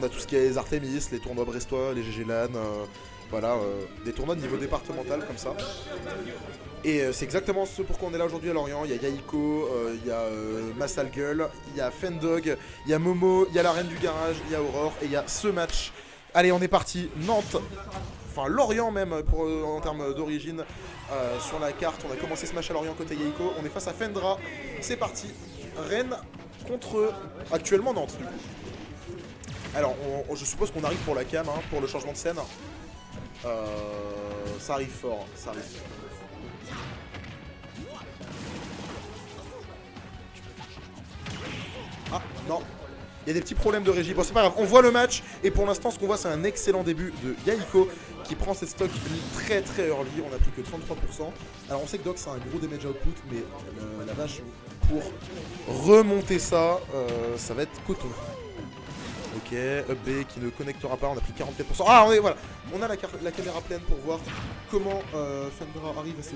On a tout ce qui est les Artemis, les tournois brestois, les GG LAN, voilà, des tournois de niveau départemental comme ça. Et c'est exactement ce pourquoi on est là aujourd'hui à Lorient. Il y a Yaiko, il y a Massal Gueule, il y a Fendog, il y a Momo, il y a la Reine du Garage, il y a Aurore et il y a ce match. Allez, on est parti. Nantes, enfin Lorient même en termes d'origine sur la carte. On a commencé ce match à Lorient côté Yaiko. On est face à Fendra. C'est parti. Rennes contre actuellement Nantes du coup. Alors, je suppose qu'on arrive pour la cam, hein, pour le changement de scène. Ça arrive fort, ça arrive. Ah, non. Il y a des petits problèmes de régie. Bon, c'est pas grave, on voit le match. Et pour l'instant, ce qu'on voit, c'est un excellent début de Yaiko qui prend ses stocks très très early. On a plus que 33%. Alors, on sait que Doc, c'est un gros damage output, mais la vache, pour remonter ça, ça va être coton. Ok, up B qui ne connectera pas, on a pris 44%. Ah, voilà, on a la caméra pleine pour voir comment Fendra arrive à se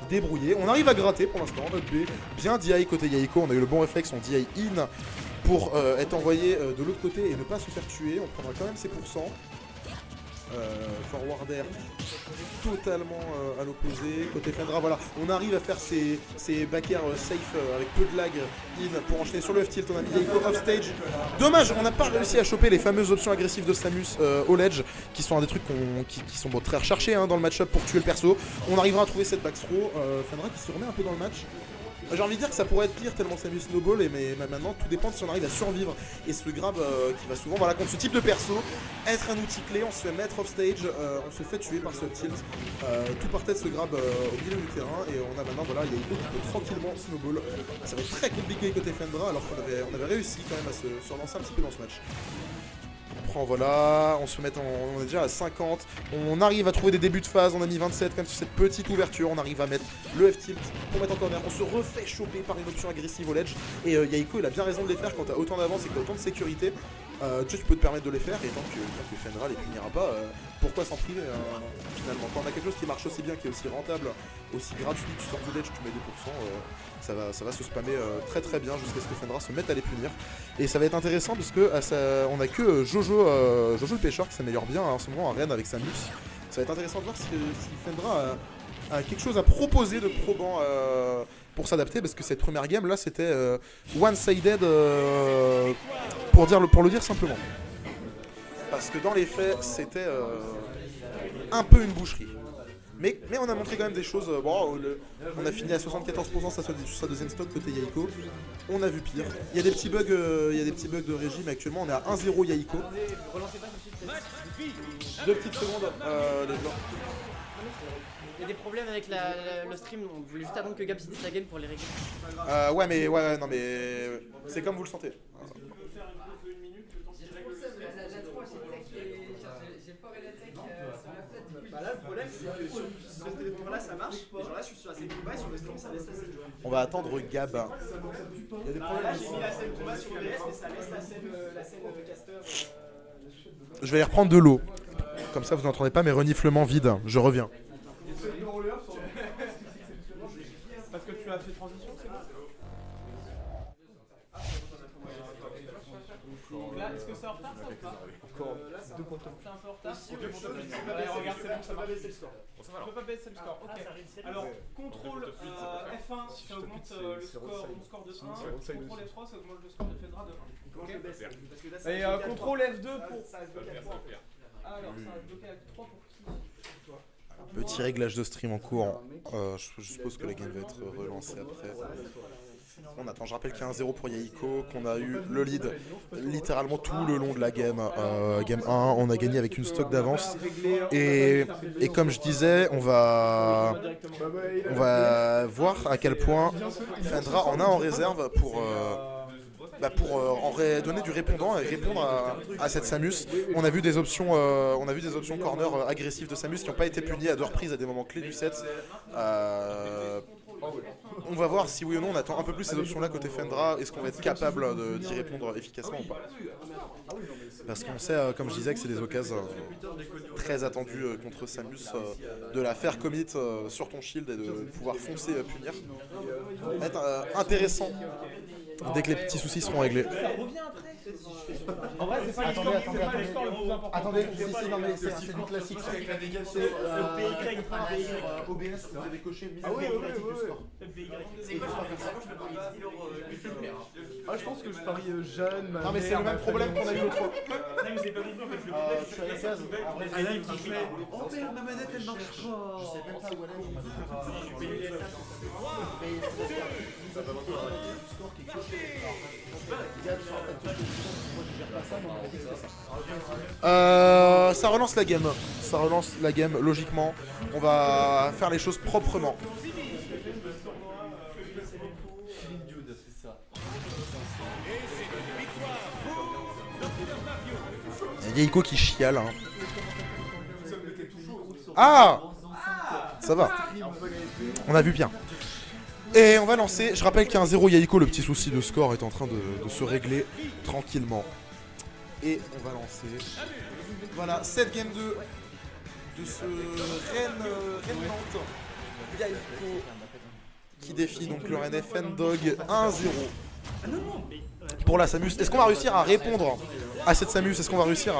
débrouiller. On arrive à gratter pour l'instant, up B, bien DI côté Yaiko, on a eu le bon réflexe, on DI in pour être envoyé de l'autre côté et ne pas se faire tuer. On prendra quand même ses pourcents. Forward air totalement à l'opposé. Côté Fendra, voilà, on arrive à faire ses back air safe avec peu de lag in pour enchaîner sur le F-tilt. On a mis Yaiko off stage. Dommage, on n'a pas réussi à choper les fameuses options agressives de Samus au ledge, qui sont un des trucs qui sont très recherchés hein, dans le match-up pour tuer le perso. On arrivera à trouver cette back throw. Fendra qui se remet un peu dans le match. J'ai envie de dire que ça pourrait être pire tellement Samus snowball, mais maintenant tout dépend de si on arrive à survivre. Et ce grab qui va souvent, voilà, contre ce type de perso, être un outil clé, on se fait mettre off stage, on se fait tuer par ce tilt. Tout partait de ce grab au milieu du terrain, et on a maintenant, voilà, Yaiko qui peut tranquillement snowball. Ça va être très compliqué côté Fendra, alors qu'on avait réussi quand même à se relancer un petit peu dans ce match. On prend, voilà, on se met on est déjà à 50, on arrive à trouver des débuts de phase, on a mis 27 comme sur cette petite ouverture, on arrive à mettre le F-tilt pour mettre en corner, on se refait choper par une option agressive au ledge, et Yaiko il a bien raison de les faire quand t'as autant d'avance et que t'as autant de sécurité, tu peux te permettre de les faire, et tant que Fendra les punira pas, pourquoi s'en priver finalement. Quand on a quelque chose qui marche aussi bien, qui est aussi rentable, aussi gratuit, tu sors du ledge, tu mets 2%, ça va se spammer très très bien jusqu'à ce que Fendra se mette à les punir. Et ça va être intéressant parce que on a que Jojo le pêcheur qui s'améliore bien en ce moment en Rennes avec Samus. Ça va être intéressant de voir si Fendra a quelque chose à proposer de probant pour s'adapter, parce que cette première game là c'était one-sided pour le dire simplement. Parce que dans les faits c'était un peu une boucherie. Mais on a montré quand même des choses. Bon, on a fini à 74% sur sa deuxième stock côté Yaiko. On a vu pire. Il y a des petits bugs, de régime. Actuellement, on est à 1-0 Yaiko. 2 petites secondes. Les blancs. Il y a des problèmes avec le stream, on voulait juste attendre que Gab finisse la game pour les régler. Non mais c'est comme vous le sentez. Bah là, le problème, c'est que sur ce téléphone-là, ça marche, mais genre là, je suis sur la scène combat et sur le stream, ça laisse la scène. On va attendre Gab. Il y a des problèmes. Là, j'ai mis la scène combat sur OBS, mais ça laisse la scène caster. Je vais aller reprendre de l'eau. Comme ça, vous n'entendez pas mes reniflements vides. Je reviens. Parce que tu as fait transition, c'est bon. Là, est-ce que c'est en retard ça ou pas? Là, c'est un peu en retard. Regarde, c'est bon, ça va baisser le score. Je peux pas baisser le score, ok. Alors, contrôle F1, ça augmente mon score de 1. Contrôle F3, ça augmente le score de Fendra de 1. Et contrôle F2 pour. Ça reste bloqué à 3. Alors, ça reste bloqué à 3 pour qui? Petit réglage de stream en cours. Je suppose que la game va être relancée après. On attend, je rappelle qu'il y a 1-0 pour Yaiko, qu'on a eu le lead littéralement tout le long de la game. Game 1, on a gagné avec une stock d'avance. Et comme je disais, on va voir à quel point Fendra en a en réserve pour donner du répondant et répondre à cette Samus. On a vu des options corner agressives de Samus qui n'ont pas été punies à 2 reprises à des moments clés du set. On va voir si oui ou non on attend un peu plus ces options là côté Fendra. Est-ce qu'on va être capable d'y répondre efficacement ou pas? Parce qu'on sait, comme je disais, que c'est des occasions très attendues contre Samus, de la faire commit sur ton shield et de pouvoir foncer punir. Ça va être intéressant dès que les petits soucis seront réglés. Ça revient après. En vrai, c'est pas les scores, c'est pas les scores le plus important. Attendez, non mais c'est du classique. C'est OBS, vous avez coché mise à jour automatique du score. C'est quoi, je pense que je parie jeune. Non mais c'est le même problème qu'on a eu l'autre fois. Non, mais c'est pas compris en fait. Je suis à la case. Et là, il fait oh merde, ma manette elle marche pas. Je sais même pas où elle est. Ça relance la game. Ça relance la game, logiquement. On va faire les choses proprement. Il y a Yaiko qui chiale. Hein. Ah! Ça va. On a vu bien. Et on va lancer. Je rappelle qu'il y a un 0 Yaiko. Le petit souci de score est en train de se régler tranquillement. Et on va lancer. Voilà, 7 game 2 de ce Rennes-Nantes. Yaiko qui défie donc le Rennes FN Dog 1-0. Pour la Samus. Est-ce qu'on va réussir à répondre à cette Samus? Est-ce qu'on va réussir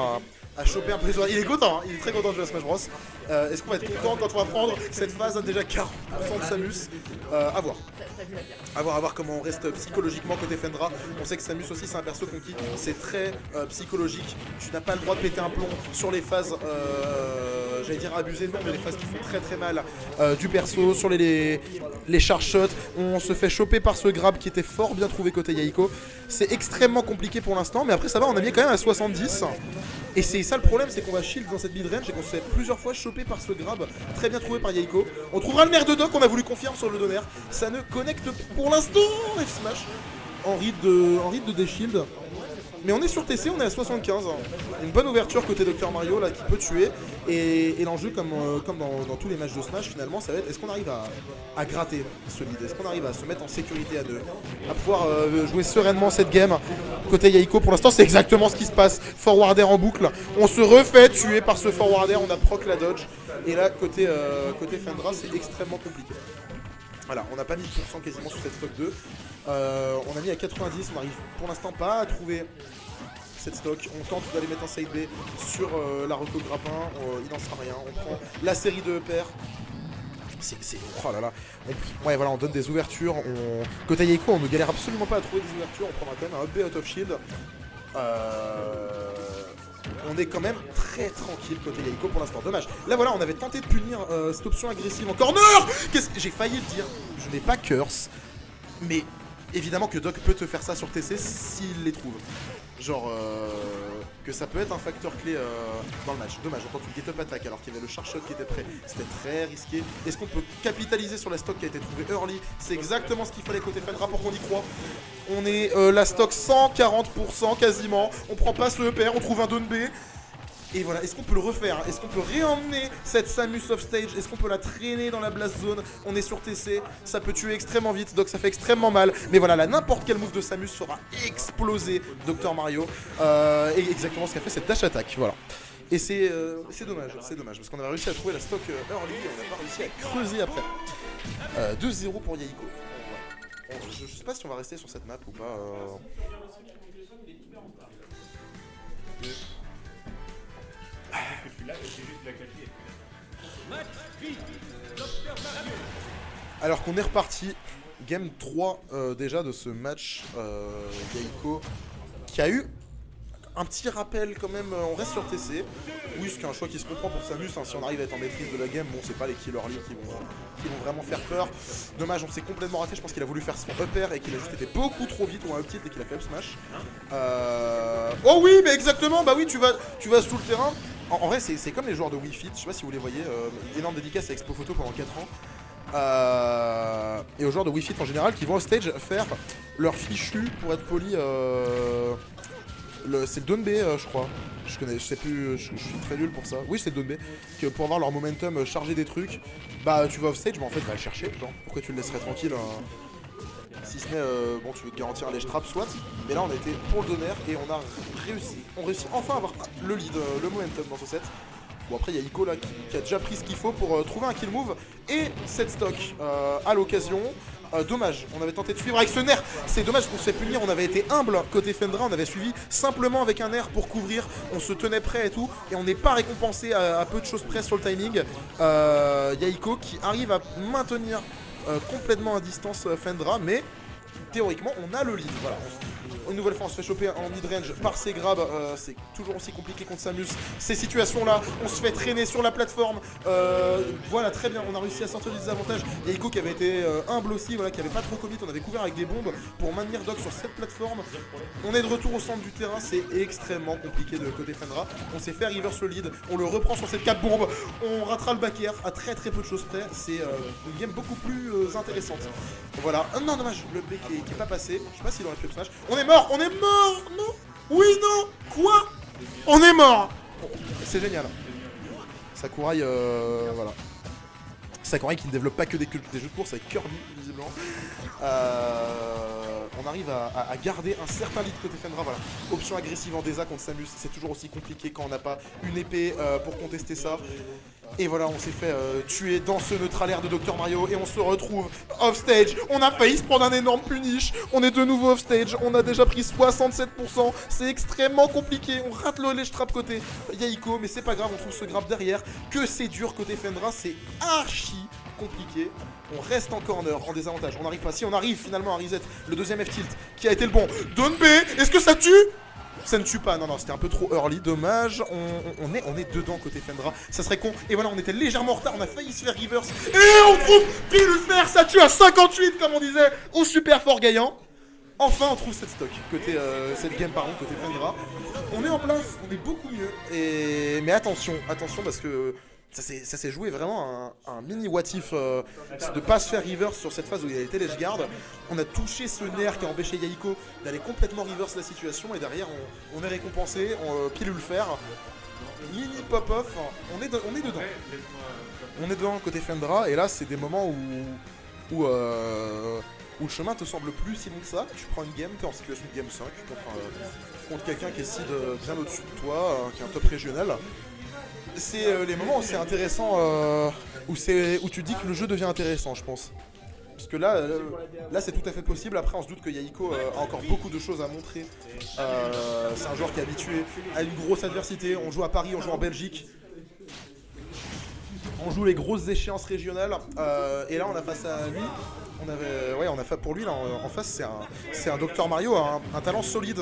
à choper un peu les oreilles? Il est content, hein, il est très content de jouer à Smash Bros. Est-ce qu'on va être content quand on va prendre cette phase à déjà 40% de Samus? À voir. À voir comment on reste psychologiquement côté Fendra. On sait que Samus aussi c'est un perso conquis, c'est très psychologique. Tu n'as pas le droit de péter un plomb sur les phases, j'allais dire abusées, non, mais les phases qui font très très mal du perso, sur les charge shots. On se fait choper par ce grab qui était fort bien trouvé côté Yaiko. C'est extrêmement compliqué pour l'instant, mais après ça va, on a mis quand même à 70. Et c'est ça le problème, c'est qu'on va shield dans cette mid-range et qu'on se fait plusieurs fois choper par ce grab très bien trouvé par Yaiko. On trouvera le nerf de Doc, on a voulu confirmer sur le donner. Ça ne connecte pour l'instant F Smash en read de D-Shield. Mais on est sur TC, on est à 75. Une bonne ouverture côté Dr Mario là qui peut tuer. Et l'enjeu comme dans tous les matchs de Smash finalement ça va être est-ce qu'on arrive à gratter ce lead? Est-ce qu'on arrive à se mettre en sécurité à deux? À pouvoir jouer sereinement cette game. Côté Yaiko pour l'instant c'est exactement ce qui se passe. Forwarder en boucle. On se refait tuer par ce forwarder, on a proc la dodge. Et là côté Fendra c'est extrêmement compliqué. Voilà, on n'a pas mis 10% quasiment sur cette stock 2. On a mis à 90, on n'arrive pour l'instant pas à trouver cette stock. On tente d'aller mettre un side B sur la reco grappin, il n'en sera rien. On prend la série de paires. Oh là là. Ouais, voilà, on donne des ouvertures. Côté Yaiko, on ne galère absolument pas à trouver des ouvertures. On prendra quand même un up B out of shield. On est quand même très tranquille côté Yaiko pour l'instant. Dommage. Là voilà, on avait tenté de punir cette option agressive en corner. J'ai failli le dire. Je n'ai pas curse. Mais évidemment que Doc peut te faire ça sur TC s'il les trouve. Genre que ça peut être un facteur clé dans le match. Dommage, on tente une get-up attack alors qu'il y avait le charge shot qui était prêt. C'était très risqué. Est-ce qu'on peut capitaliser sur la stock qui a été trouvée early? C'est exactement ce qu'il fallait côté Fendra pour qu'on y croit. On est la stock 140% quasiment. On prend pas ce EPR, on trouve un down B. Et voilà, est-ce qu'on peut le refaire? Est-ce qu'on peut réemmener cette Samus off stage? Est-ce qu'on peut la traîner dans la blast zone? On est sur TC, ça peut tuer extrêmement vite, donc ça fait extrêmement mal. Mais voilà, là, n'importe quel move de Samus fera exploser Dr Mario. Et exactement ce qu'a fait cette dash attack, voilà. Et c'est dommage, parce qu'on avait réussi à trouver la stock early et on n'a pas réussi à creuser après. 2-0 pour Yaiko. Je sais pas si on va rester sur cette map ou pas. Alors qu'on est reparti, game 3 déjà de ce match Yaiko qui a eu un petit rappel quand même, on reste sur TC. Oui, ce qui est un choix qui se comprend pour Samus, hein, si on arrive à être en maîtrise de la game, bon c'est pas les killer league qui vont vraiment faire peur. Dommage, on s'est complètement raté, je pense qu'il a voulu faire son up air et qu'il a juste été beaucoup trop vite ou un up tilt et qu'il a fait up smash. Oh oui, mais exactement, bah oui, tu vas sous le terrain. En vrai, c'est comme les joueurs de Wii Fit, je sais pas si vous les voyez, énorme dédicace à Expo Photo pendant 4 ans. Et aux joueurs de Wii Fit en général qui vont au stage faire leur fichu, pour être poli, c'est le down B, je crois. Je sais plus, je suis très nul pour ça. Oui, c'est le down B. Que pour avoir leur momentum chargé des trucs, bah tu vas off stage, mais en fait, va le chercher. Genre, pourquoi tu le laisserais tranquille si ce n'est, bon, tu veux te garantir un ledge trap, soit. Mais là, on a été pour le donner et on a réussi. On réussit enfin à avoir le lead, le momentum dans ce set. Bon, après, il y a Ico là qui a déjà pris ce qu'il faut pour trouver un kill move. Et cette stock à l'occasion. Dommage, on avait tenté de suivre avec ce nerf. C'est dommage qu'on se fait punir, on avait été humble côté Fendra, on avait suivi simplement avec un nerf pour couvrir. On se tenait prêt et tout, et on n'est pas récompensé à peu de choses près sur le timing. Yahiko qui arrive à maintenir complètement à distance Fendra, mais théoriquement on a le lead. Voilà. Une nouvelle fois on se fait choper en mid-range par ces grabs, c'est toujours aussi compliqué contre Samus. Ces situations là, on se fait traîner sur la plateforme, voilà très bien, on a réussi à sortir du désavantage. Yahiko qui avait été humble aussi, voilà, qui avait pas trop commit, on avait couvert avec des bombes pour maintenir Doc sur cette plateforme. On est de retour au centre du terrain, c'est extrêmement compliqué de côté Fendra. On s'est fait reverse le lead, on le reprend sur cette 4 bombes, on ratera le back air à très peu de choses près, c'est une game beaucoup plus intéressante. Voilà, non dommage, le B qui est pas passé, je sais pas s'il aurait pu le smash. On est mort, non. Oui, non. Quoi? On est mort. C'est génial. Sakurai, voilà. Sakurai qui ne développe pas que des jeux de course avec Kirby, visiblement. On arrive à garder un certain lead côté Fendra, voilà. Option agressive en Deza contre Samus, c'est toujours aussi compliqué quand on n'a pas une épée pour contester ça. Et voilà, on s'est fait tuer dans ce neutral air de Dr Mario et on se retrouve off-stage. On a failli se prendre un énorme punish. On est de nouveau off-stage. On a déjà pris 67%. C'est extrêmement compliqué. On rate le ledge trap côté Yahiko, mais c'est pas grave, on trouve ce grab derrière. Que c'est dur côté Fendra, c'est archi compliqué. On reste en corner, en désavantage. On n'arrive pas. Si on arrive finalement à reset le deuxième F-tilt qui a été le bon. Don B, est-ce que ça tue? Ça ne tue pas, non, c'était un peu trop early, dommage. On est dedans côté Fendra, ça serait con. Et voilà, on était légèrement en retard, on a failli se faire reverse. Et on trouve pile le fer, ça tue à 58 comme on disait, au super fort gagnant. Enfin, on trouve cette stock, côté cette game pardon, côté Fendra. On est en place, on est beaucoup mieux. Mais attention parce que ça s'est joué vraiment un mini what if de ne pas se faire reverse sur cette phase où il a été ledge guard. On a touché ce nerf qui a empêché Yahiko d'aller complètement reverse la situation et derrière on est récompensé, pilule fer. Mini pop-off, on est dedans. On est dedans côté Fendra et là c'est des moments où le chemin te semble plus si long que ça. Tu prends une game, tu es en situation de game 5 contre quelqu'un qui est seed bien au-dessus de toi, qui est un top régional. C'est les moments où c'est intéressant, où tu dis que le jeu devient intéressant, je pense. Parce que là c'est tout à fait possible. Après, on se doute que Yahiko a encore beaucoup de choses à montrer. C'est un joueur qui est habitué à une grosse adversité. On joue à Paris, on joue en Belgique. On joue les grosses échéances régionales. Et là, on a face à lui. On a fait pour lui, là, en face, c'est un Dr Mario, un talent solide.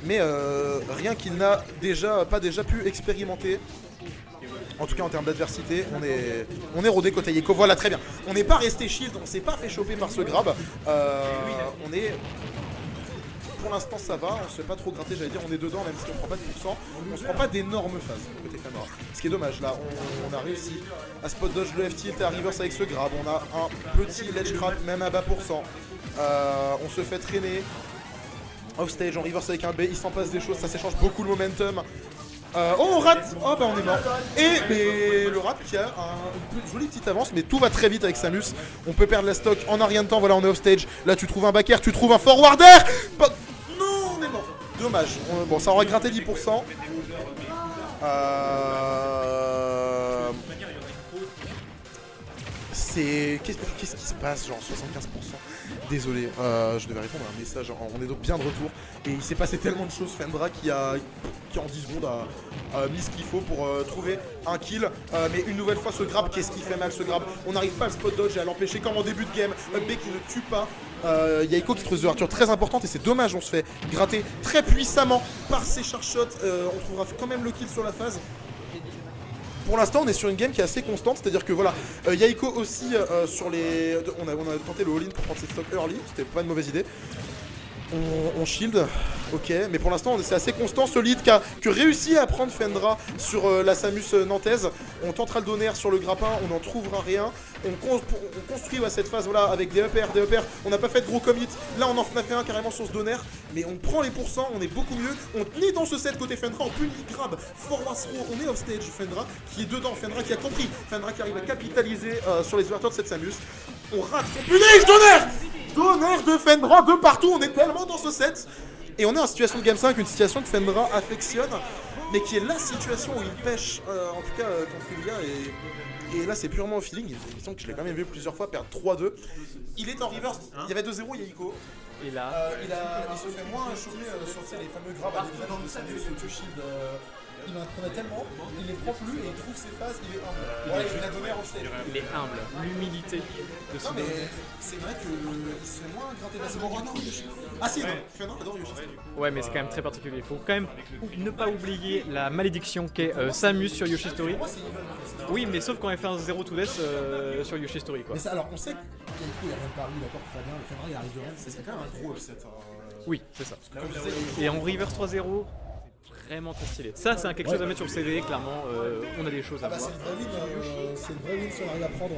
Mais rien qu'il n'a pas déjà pu expérimenter. En tout cas en termes d'adversité, on est rodé côté Yahiko. Voilà, très bien. On n'est pas resté shield, on s'est pas fait choper par ce grab. Pour l'instant ça va, on se fait pas trop gratter, j'allais dire on est dedans même si on prend pas de pourcent. On se prend pas d'énormes phases côté Fendra. Ce qui est dommage, là on a réussi à spot dodge le F-tilt et à reverse avec ce grab. On a un petit ledge trap même à bas pourcent. On se fait traîner. Offstage, on reverse avec un B, il s'en passe des choses, ça s'échange beaucoup le momentum. On rate. Oh bah on est mort. Mais le rat qui a une jolie petite avance, mais tout va très vite avec Samus. On peut perdre la stock en un rien de temps, voilà on est offstage. Là tu trouves un back air, tu trouves un forwarder. Non, on est mort. Dommage. Bon ça aurait gratté 10%. Qu'est-ce qui se passe, genre 75%? Désolé, je devais répondre à un message, on est donc bien de retour. Et il s'est passé tellement de choses, Fendra qui en 10 secondes a mis ce qu'il faut pour trouver un kill. Mais une nouvelle fois ce grab, qu'est-ce qui fait mal ce grab? On n'arrive pas à le spot dodge et à l'empêcher comme en début de game. B qui ne tue pas. Yahiko qui trouve des ouvertures très importantes et c'est dommage, on se fait gratter très puissamment par ses charge shots. On trouvera quand même le kill sur la phase. Pour l'instant, on est sur une game qui est assez constante, c'est-à-dire que voilà, Yahiko aussi sur les... On a tenté le all-in pour prendre ses stocks early, c'était pas une mauvaise idée. On shield, ok, mais pour l'instant c'est assez constant, ce lead que réussit à prendre Fendra sur la Samus nantaise. On tentera le donner sur le grappin, on n'en trouvera rien. On construit cette phase voilà, avec des upairs, on n'a pas fait de gros commit. Là on en a fait un carrément sur ce donner, mais on prend les pourcents, on est beaucoup mieux. On est dans ce set côté Fendra, on peut une grab, forward throw, on est off stage Fendra qui est dedans, Fendra qui a compris, Fendra qui arrive à capitaliser sur les ouvertures de cette Samus. On rate son punish, donner de Fendra de partout, on est tellement dans ce set. Et on est en situation de Game 5, une situation que Fendra affectionne, mais qui est la situation où il pêche, en tout cas contre Ilya. Et là, c'est purement au feeling. Il semble que je l'ai quand même vu plusieurs fois perdre 3-2. Il est en reverse. Il y avait 2-0, Yaiko. Et là, Il se fait moins choper sur les fameux grabs à des de Samus, ce shield. Il en prenait tellement, il les prend plus et il trouve ses phases, il est humble. Ouais, il a donné en stage. il est humble. L'humilité de ce Non, mais c'est vrai qu'il se fait moins gratter facilement. Oh non, Yoshi. Ah si, non, Fendra adore Yoshi. Ouais, mais c'est quand même très particulier. Il faut quand même ne pas oublier la malédiction qu'est Samus sur Yoshi Story. Moi, c'est evil. Oui, mais sauf quand elle fait un 0 to death sur Yoshi Story, quoi. Mais ça, alors, on sait qu'il y a rien de Paris, d'accord, très bien. Le Fendra, il arrive de rien. C'est quand même un gros upset. Oui, c'est ça. Comme je disais, Et en reverse 3-0, vraiment très stylé. Ça, c'est quelque chose à mettre sur le CV, clairement. On a des choses à bah, voir. c'est une vraie win si on arrive à prendre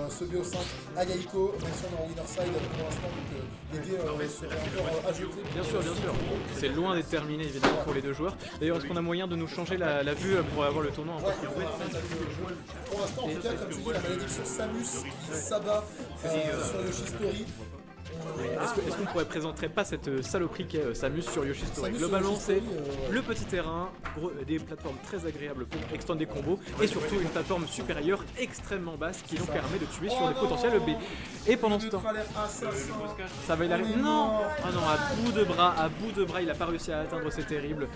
ce BO5 à Yaiko, même si on est en winner side pour l'instant, donc les dés seraient encore ajoutés. Bien sûr, bien sûr. C'est loin d'être terminé, évidemment, pour les deux joueurs. D'ailleurs, est-ce qu'on a moyen de nous changer la vue pour avoir le tournoi un peu plus vrai? Pour l'instant, en tout cas, comme tu dis, la malédiction Samus qui s'abat sur Yoshi Story. Est-ce qu'on pourrait présenter pas cette saloperie qu'est Samus sur Yoshi Story? Samus Globalement, sur Yoshi c'est Story, le petit terrain, des plateformes très agréables pour extendre des combos et surtout une plateforme supérieure extrêmement basse qui nous permet de tuer sur des potentiels B. Et pendant ce temps, ça va y arriver. Non! Ah non, à bout de bras, il a pas réussi à atteindre, c'est terrible.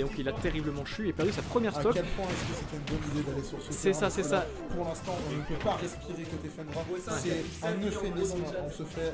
Donc il a terriblement chu et perdu sa première À stock. quel point est-ce que c'était une bonne idée d'aller sur ce C'est terrain? ça, c'est ça. Pour l'instant, on ne peut pas respirer côté Fendra. C'est un euphémisme. On se fait,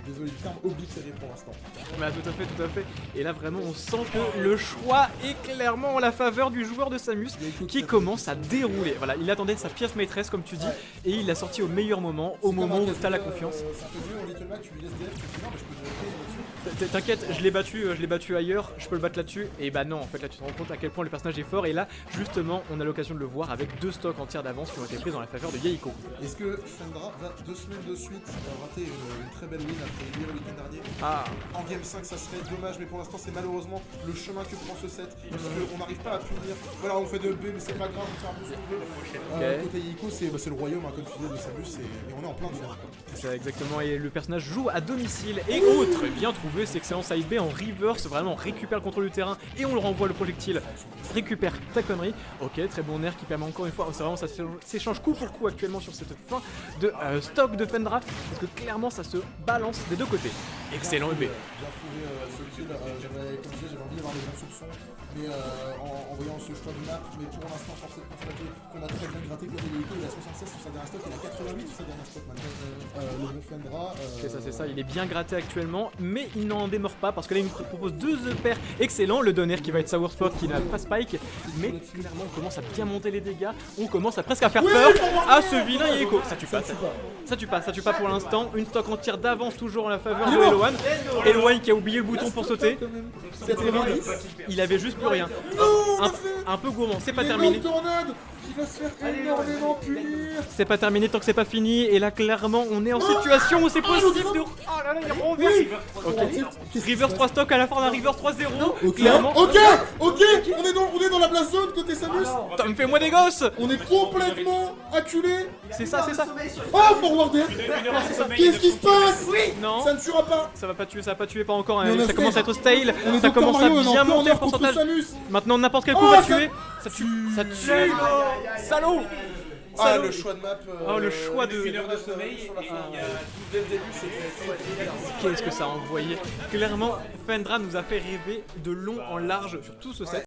désolé du terme, oblitéré pour l'instant. Bah, tout à fait, tout à fait. Et là vraiment on sent que le choix est clairement en la faveur du joueur de Samus qui commence à dérouler. Voilà, il attendait sa pièce maîtresse comme tu dis et il l'a sorti au meilleur moment, au moment où t'as la confiance. C'est un peu mieux au Little Mac, tu lui laisses DF, tu dis non, mais je peux te là-dessus. T'inquiète, je l'ai battu ailleurs, je peux le battre là-dessus. Et bah non, en fait là tu te rends compte à quel point le personnage est fort. Et là justement on a l'occasion de le voir avec 2 stocks entières d'avance qui ont été prises dans la faveur de Yaiko. Est-ce que Fendra va 2 semaines de suite rater une très belle win après le week-end dernier? Ah, En game 5 ça serait dommage, mais pour l'instant c'est malheureusement le chemin que prend ce set, parce qu'on n'arrive pas à punir. Voilà, on fait de B, mais c'est pas grave, on fait un peu ce qu'on veut. Côté Yaiko, c'est le royaume, comme tu disais, de Samus, et on est en plein dedans. c'est ça exactement. Et le personnage joue à domicile. Et très bien trouvé, c'est excellent side B en reverse. Vraiment on récupère le contrôle du terrain et on le renvoie le projectile. Récupère ta connerie. Ok, très bon air qui permet encore une fois. C'est vraiment ça s'échange coup pour coup actuellement sur cette fin de stock de Fendra. Parce que clairement ça se balance des deux côtés. Excellent EB. Bien trouvé ce kill, comme je disais, j'avais envie d'avoir les bons soupçons, mais en voyant ce choix de map, mais pour l'instant, force est de constater qu'on a très bien gratté côté Yaiko, il a 76 sur sa dernière stock, il a 88 sur sa dernière stock maintenant. Le bon Fendra. C'est ça, il est bien gratté actuellement, mais il n'en démord pas parce que là il nous propose 2 pairs excellents. Le donner qui va être Sour Spot qui n'a pas Spike, mais clairement on commence à bien monter les dégâts, on commence à presque à faire peur à ce vilain Yaiko. Ça tue pas pour l'instant. Une stock entière d'avance toujours en la faveur de Eloane. Eloane qui a oublié le bouton pour sauter. Il avait juste plus rien. Un peu gourmand, c'est pas terminé. Tornade qui va se faire énormément punir. C'est pas terminé tant que c'est pas fini. Et là clairement on est en situation où c'est possible de... Oh là là, il renverse. Ok, reverse 3 stocks à la fin d'un reverse 3-0. Clairement. Ok, on est dans la blast zone côté Samus. Tom, fais-moi des gosses. On est complètement acculé. C'est ça. Oh, forward air. Qu'est-ce qui se passe? Non, Ça ne tuera pas. ça va pas tuer, pas encore. Mais on a Ça commence à être stale. On est Ça Dr. commence à Mario, on est bien en monter le corner contre pourcentage. Samus. Maintenant n'importe quel coup Oh, va ça- tuer. Ça tue. Salaud. Ah, le choix de map. Oh, le choix de... Une heure de sommeil et Dès le début, c'était. Qu'est-ce que ça a envoyé. Clairement, Fendra nous a fait rêver de long en large sur tout ce set.